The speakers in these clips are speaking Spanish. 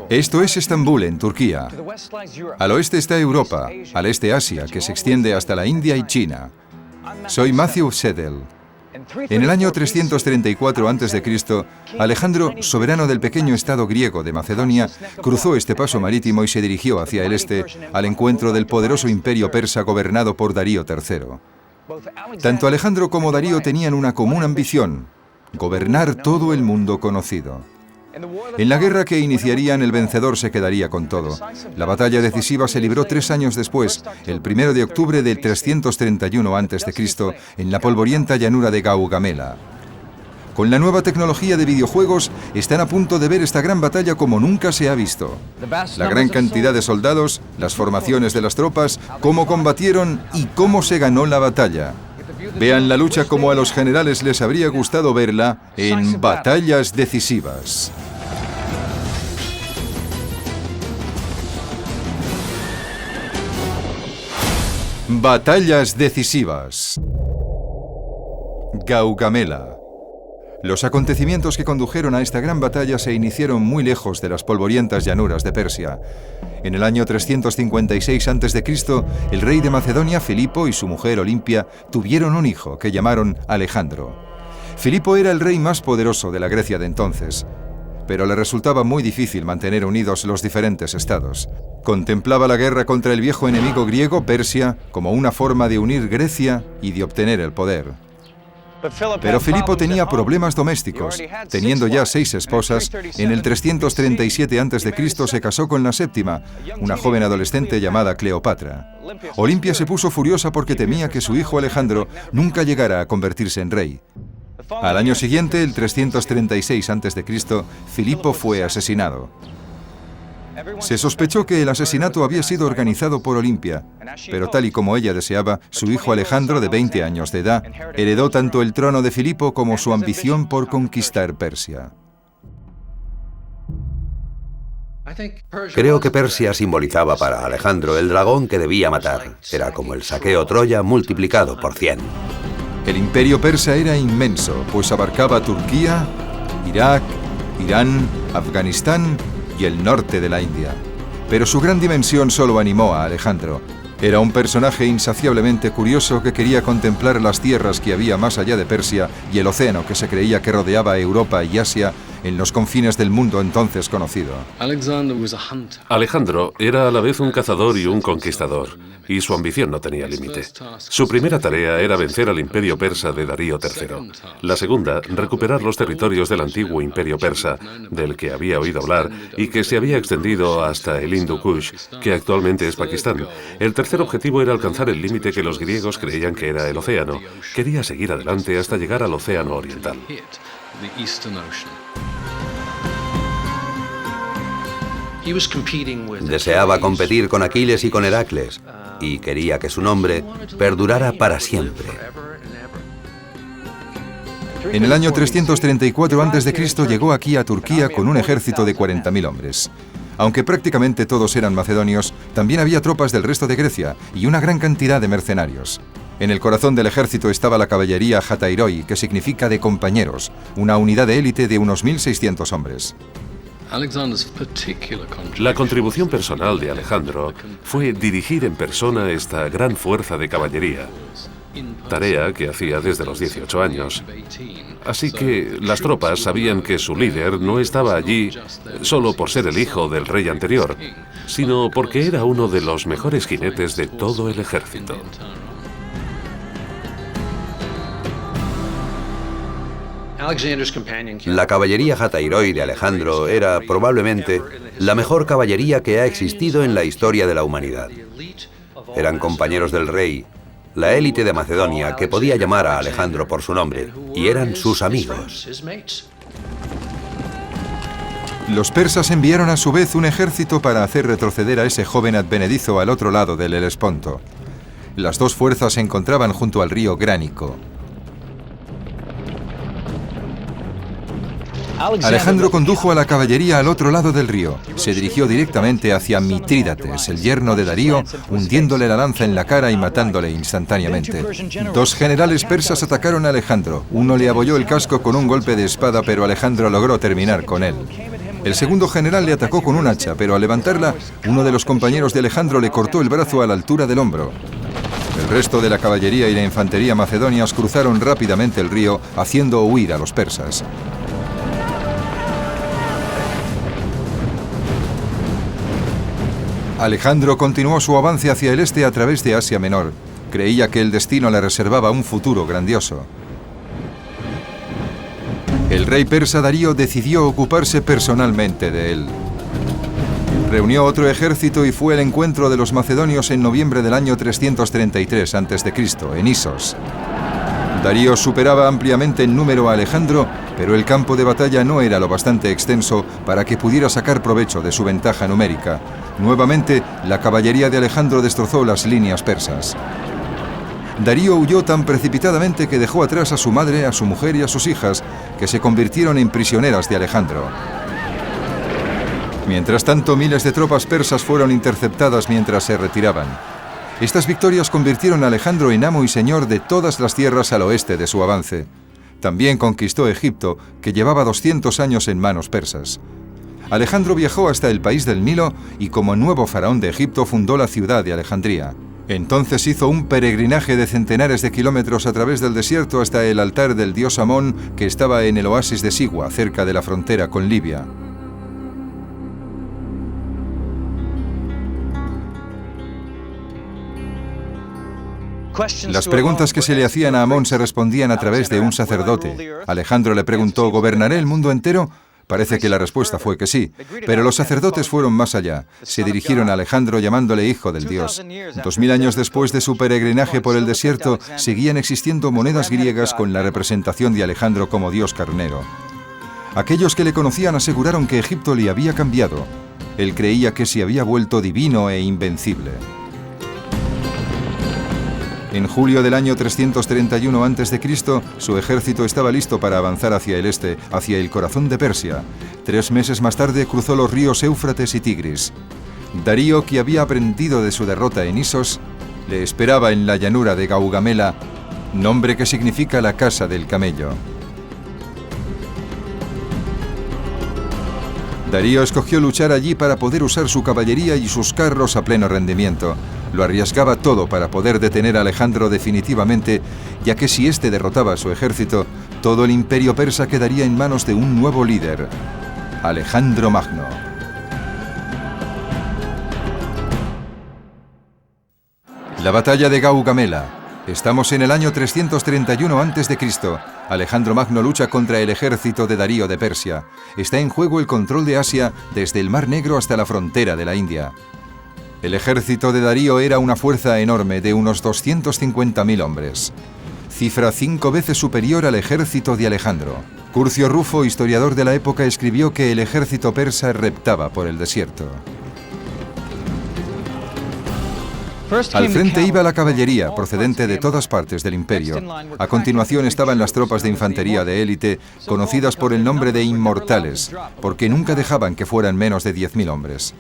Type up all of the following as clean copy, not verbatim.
Esto es Estambul, en Turquía. Al oeste está Europa, al este Asia, que se extiende hasta la India y China. Soy Matthew Seidel. En el año 334 a.C., Alejandro, soberano del pequeño estado griego de Macedonia, cruzó este paso marítimo y se dirigió hacia el este, al encuentro del poderoso imperio persa gobernado por Darío III. Tanto Alejandro como Darío tenían una común ambición: gobernar todo el mundo conocido. En la guerra que iniciarían, el vencedor se quedaría con todo. La batalla decisiva se libró 3 años después, el 1 de octubre de 331 a.C., en la polvorienta llanura de Gaugamela. Con la nueva tecnología de videojuegos, están a punto de ver esta gran batalla como nunca se ha visto. La gran cantidad de soldados, las formaciones de las tropas, cómo combatieron y cómo se ganó la batalla. Vean la lucha como a los generales les habría gustado verla en batallas decisivas. Batallas decisivas. Gaugamela. Los acontecimientos que condujeron a esta gran batalla se iniciaron muy lejos de las polvorientas llanuras de Persia. En el año 356 a.C., el rey de Macedonia, Filipo, y su mujer Olimpia tuvieron un hijo que llamaron Alejandro. Filipo era el rey más poderoso de la Grecia de entonces, pero le resultaba muy difícil mantener unidos los diferentes estados. Contemplaba la guerra contra el viejo enemigo griego, Persia, como una forma de unir Grecia y de obtener el poder. Pero Filipo tenía problemas domésticos. Teniendo ya 6 esposas, en el 337 a.C. se casó con la 7ª, una joven adolescente llamada Cleopatra. Olimpia se puso furiosa porque temía que su hijo Alejandro nunca llegara a convertirse en rey. Al año siguiente, el 336 a.C., Filipo fue asesinado. Se sospechó que el asesinato había sido organizado por Olimpia, pero tal y como ella deseaba, su hijo Alejandro, de 20 años de edad, heredó tanto el trono de Filipo como su ambición por conquistar Persia. Creo que Persia simbolizaba para Alejandro el dragón que debía matar. Era como el saqueo Troya multiplicado por 100. El imperio persa era inmenso, pues abarcaba Turquía, Irak, Irán, Afganistán y el norte de la India. Pero su gran dimensión solo animó a Alejandro. Era un personaje insaciablemente curioso que quería contemplar las tierras que había más allá de Persia y el océano que se creía que rodeaba Europa y Asia en los confines del mundo entonces conocido. Alejandro era a la vez un cazador y un conquistador, y su ambición no tenía límite. Su primera tarea era vencer al imperio persa de Darío III. La segunda, recuperar los territorios del antiguo imperio persa, del que había oído hablar y que se había extendido hasta el Hindu Kush, que actualmente es Pakistán. El tercer objetivo era alcanzar el límite que los griegos creían que era el océano. Quería seguir adelante hasta llegar al océano oriental. Deseaba competir con Aquiles y con Heracles, y quería que su nombre perdurara para siempre. En el año 334 a.C. llegó aquí a Turquía con un ejército de 40.000 hombres. Aunque prácticamente todos eran macedonios, también había tropas del resto de Grecia y una gran cantidad de mercenarios. En el corazón del ejército estaba la caballería Hatairoi, que significa de compañeros, una unidad de élite de unos 1.600 hombres. La contribución personal de Alejandro fue dirigir en persona esta gran fuerza de caballería, tarea que hacía desde los 18 años. Así que las tropas sabían que su líder no estaba allí solo por ser el hijo del rey anterior, sino porque era uno de los mejores jinetes de todo el ejército. La caballería Hatairoi de Alejandro era probablemente la mejor caballería que ha existido en la historia de la humanidad. Eran compañeros del rey, la élite de Macedonia que podía llamar a Alejandro por su nombre, y eran sus amigos. Los persas enviaron a su vez un ejército para hacer retroceder a ese joven advenedizo al otro lado del Helesponto. Las dos fuerzas se encontraban junto al río Gránico. Alejandro condujo a la caballería al otro lado del río. Se dirigió directamente hacia Mitrídates, el yerno de Darío, hundiéndole la lanza en la cara y matándole instantáneamente. 2 generales persas atacaron a Alejandro. Uno le abolló el casco con un golpe de espada, pero Alejandro logró terminar con él. El segundo general le atacó con un hacha, pero al levantarla, uno de los compañeros de Alejandro le cortó el brazo a la altura del hombro. El resto de la caballería y la infantería macedonias cruzaron rápidamente el río, haciendo huir a los persas. Alejandro continuó su avance hacia el este a través de Asia Menor. Creía que el destino le reservaba un futuro grandioso. El rey persa Darío decidió ocuparse personalmente de él. Reunió otro ejército y fue al encuentro de los macedonios en noviembre del año 333 a.C., en Isos. Darío superaba ampliamente en número a Alejandro, pero el campo de batalla no era lo bastante extenso para que pudiera sacar provecho de su ventaja numérica. Nuevamente, la caballería de Alejandro destrozó las líneas persas. Darío huyó tan precipitadamente que dejó atrás a su madre, a su mujer y a sus hijas, que se convirtieron en prisioneras de Alejandro. Mientras tanto, miles de tropas persas fueron interceptadas mientras se retiraban. Estas victorias convirtieron a Alejandro en amo y señor de todas las tierras al oeste de su avance. También conquistó Egipto, que llevaba 200 años en manos persas. Alejandro viajó hasta el país del Nilo y como nuevo faraón de Egipto fundó la ciudad de Alejandría. Entonces hizo un peregrinaje de centenares de kilómetros a través del desierto hasta el altar del dios Amón, que estaba en el oasis de Sigua, cerca de la frontera con Libia. Las preguntas que se le hacían a Amón se respondían a través de un sacerdote. Alejandro le preguntó: ¿gobernaré el mundo entero? Parece que la respuesta fue que sí, pero los sacerdotes fueron más allá. Se dirigieron a Alejandro llamándole hijo del dios. 2000 años después de su peregrinaje por el desierto, seguían existiendo monedas griegas con la representación de Alejandro como dios carnero. Aquellos que le conocían aseguraron que Egipto le había cambiado. Él creía que se había vuelto divino e invencible. En julio del año 331 a.C., su ejército estaba listo para avanzar hacia el este, hacia el corazón de Persia. 3 meses más tarde cruzó los ríos Éufrates y Tigris. Darío, que había aprendido de su derrota en Isos, le esperaba en la llanura de Gaugamela, nombre que significa la casa del camello. Darío escogió luchar allí para poder usar su caballería y sus carros a pleno rendimiento. Lo arriesgaba todo para poder detener a Alejandro definitivamente, ya que si éste derrotaba a su ejército, todo el imperio persa quedaría en manos de un nuevo líder, Alejandro Magno. La batalla de Gaugamela. Estamos en el año 331 a.C. Alejandro Magno lucha contra el ejército de Darío de Persia. Está en juego el control de Asia desde el Mar Negro hasta la frontera de la India. El ejército de Darío era una fuerza enorme de unos 250.000 hombres, cifra 5 veces superior al ejército de Alejandro. Curcio Rufo, historiador de la época, escribió que el ejército persa reptaba por el desierto. Al frente iba la caballería, procedente de todas partes del imperio. A continuación estaban las tropas de infantería de élite, conocidas por el nombre de inmortales, porque nunca dejaban que fueran menos de 10.000 hombres.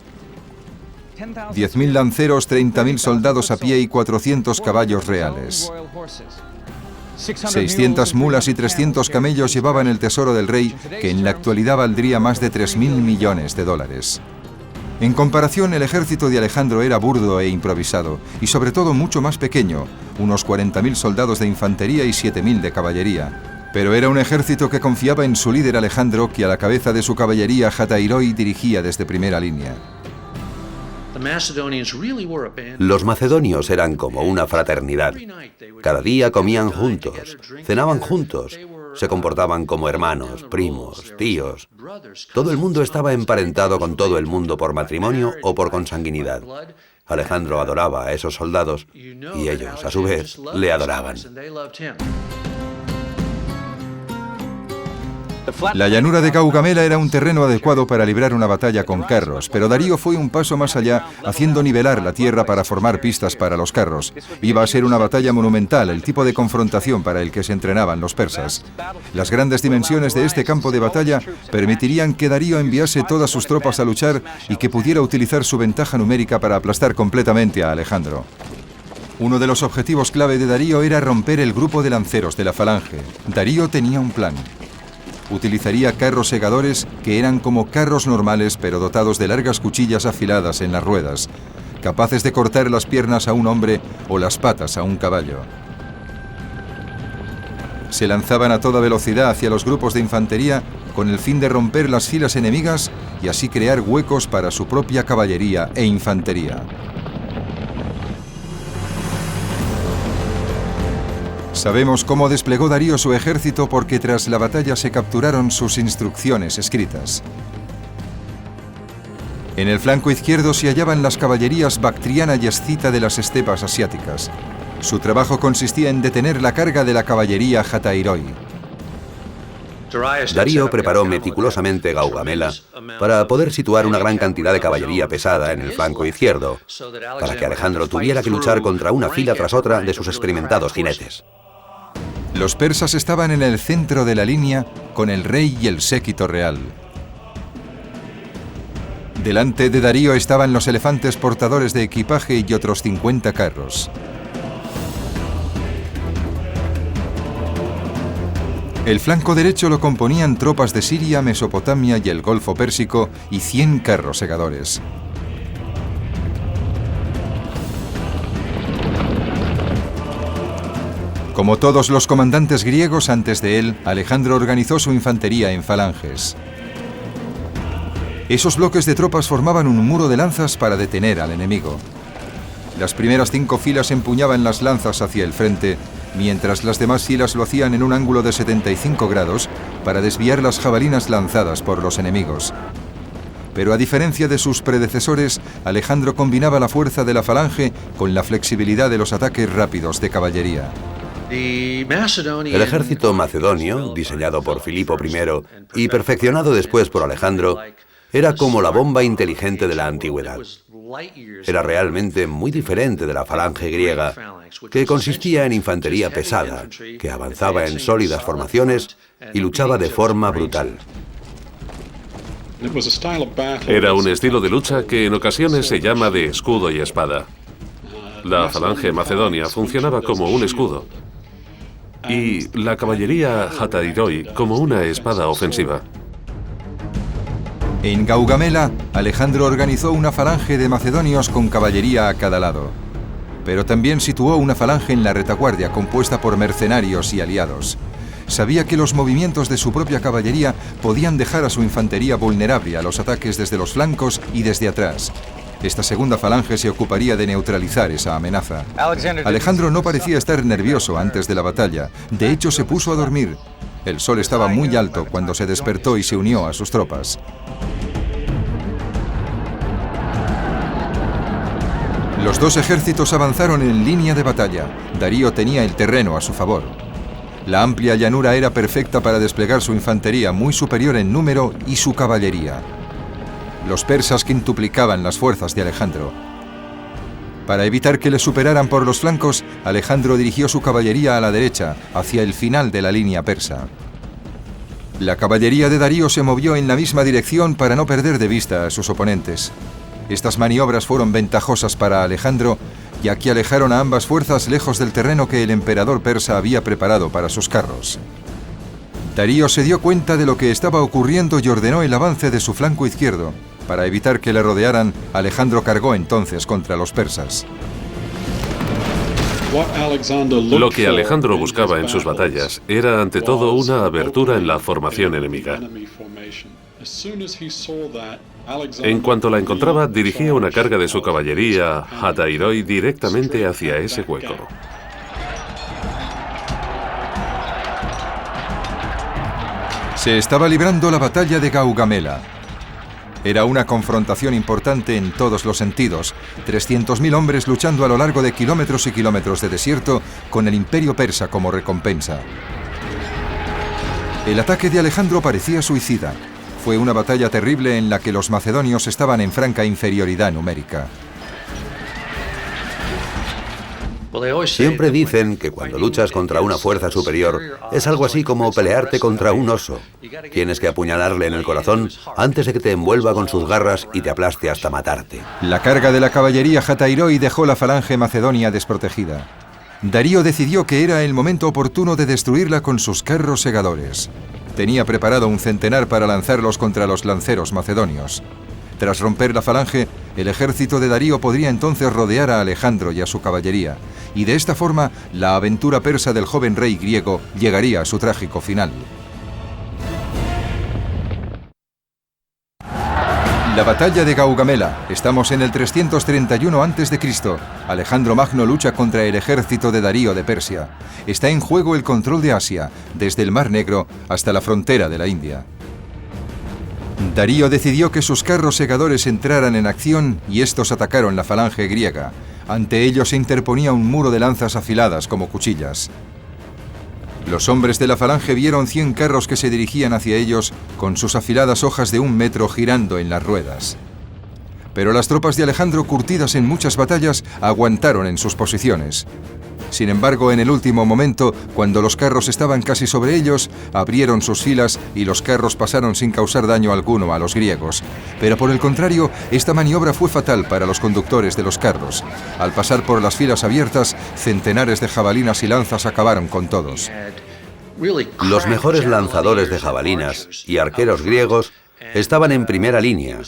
10.000 lanceros, 30.000 soldados a pie y 400 caballos reales. 600 mulas y 300 camellos llevaban el tesoro del rey, que en la actualidad valdría más de 3.000 millones de dólares. En comparación, el ejército de Alejandro era burdo e improvisado, y sobre todo mucho más pequeño, unos 40.000 soldados de infantería y 7.000 de caballería. Pero era un ejército que confiaba en su líder Alejandro, que a la cabeza de su caballería Hatairoi dirigía desde primera línea. Los macedonios eran como una fraternidad. Cada día comían juntos, cenaban juntos, se comportaban como hermanos, primos, tíos. Todo el mundo estaba emparentado con todo el mundo por matrimonio o por consanguinidad. Alejandro adoraba a esos soldados y ellos, a su vez, le adoraban. La llanura de Gaugamela era un terreno adecuado para librar una batalla con carros, pero Darío fue un paso más allá, haciendo nivelar la tierra para formar pistas para los carros. Iba a ser una batalla monumental, el tipo de confrontación para el que se entrenaban los persas. Las grandes dimensiones de este campo de batalla permitirían que Darío enviase todas sus tropas a luchar y que pudiera utilizar su ventaja numérica para aplastar completamente a Alejandro. Uno de los objetivos clave de Darío era romper el grupo de lanceros de la falange. Darío tenía un plan. utilizaría carros segadores que eran como carros normales pero dotados de largas cuchillas afiladas en las ruedas, capaces de cortar las piernas a un hombre o las patas a un caballo. Se lanzaban a toda velocidad hacia los grupos de infantería con el fin de romper las filas enemigas y así crear huecos para su propia caballería e infantería. Sabemos cómo desplegó Darío su ejército porque tras la batalla se capturaron sus instrucciones escritas. En el flanco izquierdo se hallaban las caballerías bactriana y escita de las estepas asiáticas. Su trabajo consistía en detener la carga de la caballería Hatairoi. Darío preparó meticulosamente Gaugamela para poder situar una gran cantidad de caballería pesada en el flanco izquierdo, para que Alejandro tuviera que luchar contra una fila tras otra de sus experimentados jinetes. Los persas estaban en el centro de la línea con el rey y el séquito real. Delante de Darío estaban los elefantes portadores de equipaje y otros 50 carros. El flanco derecho lo componían tropas de Siria, Mesopotamia y el Golfo Pérsico y 100 carros segadores. Como todos los comandantes griegos antes de él, Alejandro organizó su infantería en falanges. Esos bloques de tropas formaban un muro de lanzas para detener al enemigo. Las primeras 5 filas empuñaban las lanzas hacia el frente, mientras las demás filas lo hacían en un ángulo de 75 grados para desviar las jabalinas lanzadas por los enemigos. Pero a diferencia de sus predecesores, Alejandro combinaba la fuerza de la falange con la flexibilidad de los ataques rápidos de caballería. El ejército macedonio, diseñado por Filipo I y perfeccionado después por Alejandro, era como la bomba inteligente de la antigüedad. Era realmente muy diferente de la falange griega, que consistía en infantería pesada, que avanzaba en sólidas formaciones y luchaba de forma brutal. Era un estilo de lucha que en ocasiones se llama de escudo y espada. La falange macedonia funcionaba como un escudo y la caballería Hatairoi como una espada ofensiva. En Gaugamela, Alejandro organizó una falange de macedonios con caballería a cada lado, pero también situó una falange en la retaguardia compuesta por mercenarios y aliados. Sabía que los movimientos de su propia caballería podían dejar a su infantería vulnerable a los ataques desde los flancos y desde atrás. Esta segunda falange se ocuparía de neutralizar esa amenaza. Alejandro no parecía estar nervioso antes de la batalla. De hecho, se puso a dormir. El sol estaba muy alto cuando se despertó y se unió a sus tropas. Los dos ejércitos avanzaron en línea de batalla. Darío tenía el terreno a su favor. La amplia llanura era perfecta para desplegar su infantería, muy superior en número, y su caballería. Los persas quintuplicaban las fuerzas de Alejandro. Para evitar que le superaran por los flancos, Alejandro dirigió su caballería a la derecha, hacia el final de la línea persa. La caballería de Darío se movió en la misma dirección para no perder de vista a sus oponentes. Estas maniobras fueron ventajosas para Alejandro, ya que alejaron a ambas fuerzas lejos del terreno que el emperador persa había preparado para sus carros. Darío se dio cuenta de lo que estaba ocurriendo y ordenó el avance de su flanco izquierdo. Para evitar que le rodearan, Alejandro cargó entonces contra los persas. Lo que Alejandro buscaba en sus batallas era ante todo una abertura en la formación enemiga. En cuanto la encontraba, dirigía una carga de su caballería Hatairoi directamente hacia ese hueco. Se estaba librando la batalla de Gaugamela. Era una confrontación importante en todos los sentidos. 300.000 hombres luchando a lo largo de kilómetros y kilómetros de desierto con el imperio persa como recompensa. El ataque de Alejandro parecía suicida. Fue una batalla terrible en la que los macedonios estaban en franca inferioridad numérica. Siempre dicen que cuando luchas contra una fuerza superior es algo así como pelearte contra un oso. Tienes que apuñalarle en el corazón antes de que te envuelva con sus garras y te aplaste hasta matarte. La carga de la caballería Hatairoi dejó la falange macedonia desprotegida. Darío decidió que era el momento oportuno de destruirla con sus carros segadores. tenía preparado un centenar para lanzarlos contra los lanceros macedonios. Tras romper la falange, el ejército de Darío podría entonces rodear a Alejandro y a su caballería, y de esta forma la aventura persa del joven rey griego llegaría a su trágico final. La batalla de Gaugamela. Estamos en el 331 a.C. Alejandro Magno lucha contra el ejército de Darío de Persia. Está en juego el control de Asia, desde el Mar Negro hasta la frontera de la India. Darío decidió que sus carros segadores entraran en acción y estos atacaron la falange griega. Ante ellos se interponía un muro de lanzas afiladas como cuchillas. Los hombres de la falange vieron 100 carros que se dirigían hacia ellos con sus afiladas hojas de 1 metro girando en las ruedas. Pero las tropas de Alejandro, curtidas en muchas batallas, aguantaron en sus posiciones. Sin embargo, en el último momento, cuando los carros estaban casi sobre ellos, abrieron sus filas y los carros pasaron sin causar daño alguno a los griegos. Pero por el contrario, esta maniobra fue fatal para los conductores de los carros. Al pasar por las filas abiertas, centenares de jabalinas y lanzas acabaron con todos. Los mejores lanzadores de jabalinas y arqueros griegos estaban en primera línea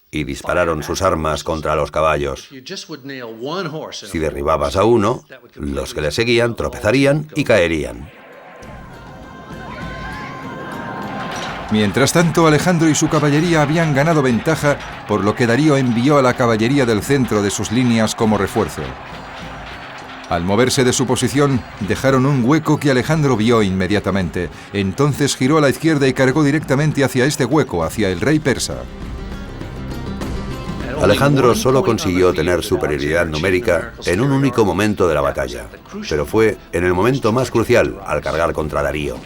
y dispararon sus armas contra los caballos. Si derribabas a uno, los que le seguían tropezarían y caerían. Mientras tanto, Alejandro y su caballería habían ganado ventaja, por lo que Darío envió a la caballería del centro de sus líneas como refuerzo. Al moverse de su posición, dejaron un hueco que Alejandro vio inmediatamente. Entonces giró a la izquierda y cargó directamente hacia este hueco, hacia el rey persa. Alejandro solo consiguió tener superioridad numérica en un único momento de la batalla, pero fue en el momento más crucial, al cargar contra Darío.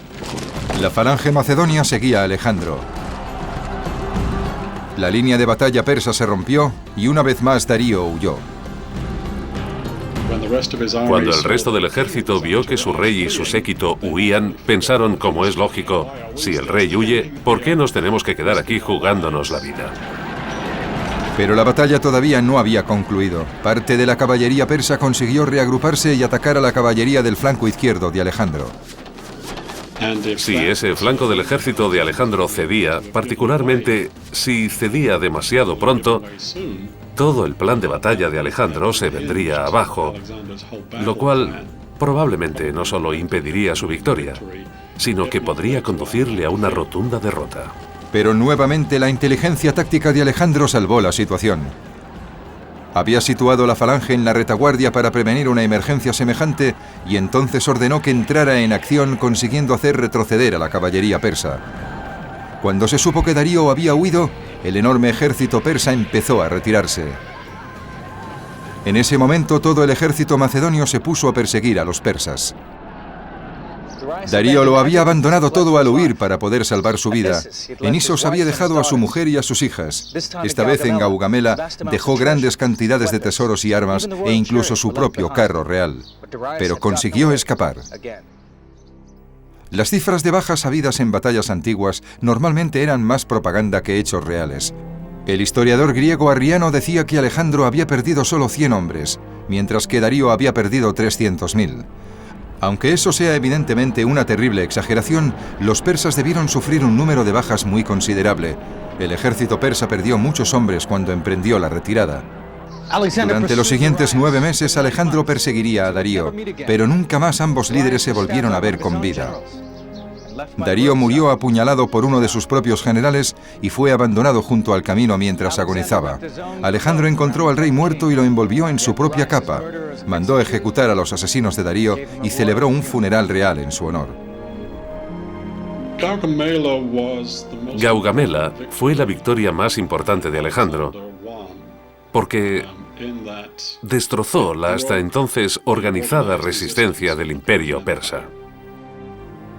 La falange macedonia seguía a Alejandro. La línea de batalla persa se rompió y una vez más Darío huyó. Cuando el resto del ejército vio que su rey y su séquito huían, pensaron, como es lógico, si el rey huye, ¿por qué nos tenemos que quedar aquí jugándonos la vida? Pero la batalla todavía no había concluido. Parte de la caballería persa consiguió reagruparse y atacar a la caballería del flanco izquierdo de Alejandro. Si ese flanco del ejército de Alejandro cedía, particularmente si cedía demasiado pronto, todo el plan de batalla de Alejandro se vendría abajo, lo cual probablemente no solo impediría su victoria, sino que podría conducirle a una rotunda derrota. Pero nuevamente la inteligencia táctica de Alejandro salvó la situación. Había situado la falange en la retaguardia para prevenir una emergencia semejante y entonces ordenó que entrara en acción, consiguiendo hacer retroceder a la caballería persa. Cuando se supo que Darío había huido, el enorme ejército persa empezó a retirarse. En ese momento todo el ejército macedonio se puso a perseguir a los persas. Darío lo había abandonado todo al huir para poder salvar su vida. En Isos había dejado a su mujer y a sus hijas. Esta vez en Gaugamela dejó grandes cantidades de tesoros y armas e incluso su propio carro real. Pero consiguió escapar. Las cifras de bajas habidas en batallas antiguas normalmente eran más propaganda que hechos reales. El historiador griego Arriano decía que Alejandro había perdido solo 100 hombres, mientras que Darío había perdido 300.000. Aunque eso sea evidentemente una terrible exageración, los persas debieron sufrir un número de bajas muy considerable. El ejército persa perdió muchos hombres cuando emprendió la retirada. Durante los siguientes 9 meses, Alejandro perseguiría a Darío, pero nunca más ambos líderes se volvieron a ver con vida. Darío murió apuñalado por uno de sus propios generales y fue abandonado junto al camino mientras agonizaba. Alejandro encontró al rey muerto y lo envolvió en su propia capa. Mandó ejecutar a los asesinos de Darío y celebró un funeral real en su honor. Gaugamela fue la victoria más importante de Alejandro, porque destrozó la hasta entonces organizada resistencia del imperio persa.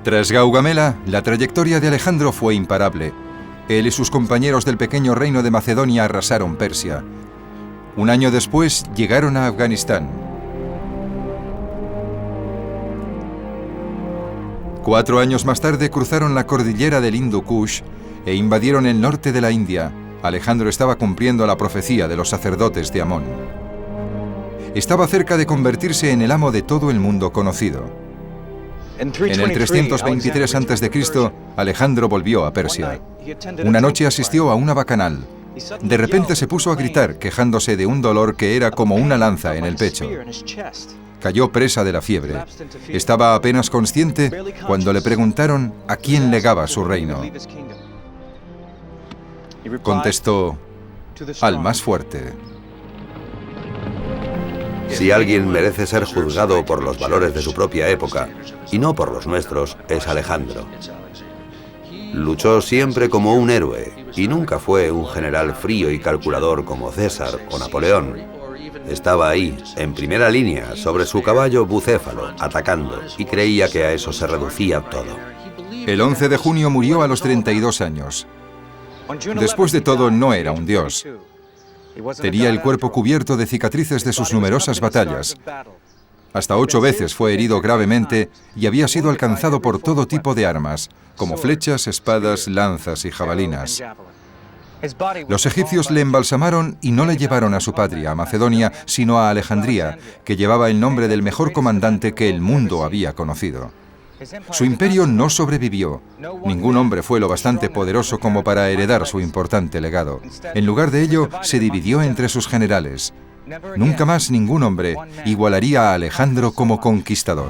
Tras Gaugamela, la trayectoria de Alejandro fue imparable. Él y sus compañeros del pequeño reino de Macedonia arrasaron Persia. Un año después, llegaron a Afganistán. 4 años más tarde cruzaron la cordillera del Hindu Kush e invadieron el norte de la India. Alejandro estaba cumpliendo la profecía de los sacerdotes de Amón. Estaba cerca de convertirse en el amo de todo el mundo conocido. En el 323 a.C., Alejandro volvió a Persia. Una noche asistió a una bacanal. De repente se puso a gritar, quejándose de un dolor que era como una lanza en el pecho. Cayó presa de la fiebre. Estaba apenas consciente cuando le preguntaron a quién legaba su reino. Contestó: al más fuerte. Si alguien merece ser juzgado por los valores de su propia época, y no por los nuestros, es Alejandro. Luchó siempre como un héroe, y nunca fue un general frío y calculador como César o Napoleón. Estaba ahí, en primera línea, sobre su caballo bucéfalo, atacando, y creía que a eso se reducía todo. El 11 de junio murió a los 32 años. Después de todo, no era un dios. Tenía el cuerpo cubierto de cicatrices de sus numerosas batallas. Hasta 8 veces fue herido gravemente y había sido alcanzado por todo tipo de armas, como flechas, espadas, lanzas y jabalinas. Los egipcios le embalsamaron y no le llevaron a su patria, a Macedonia, sino a Alejandría, que llevaba el nombre del mejor comandante que el mundo había conocido. Su imperio no sobrevivió. Ningún hombre fue lo bastante poderoso como para heredar su importante legado. En lugar de ello, se dividió entre sus generales. Nunca más ningún hombre igualaría a Alejandro como conquistador.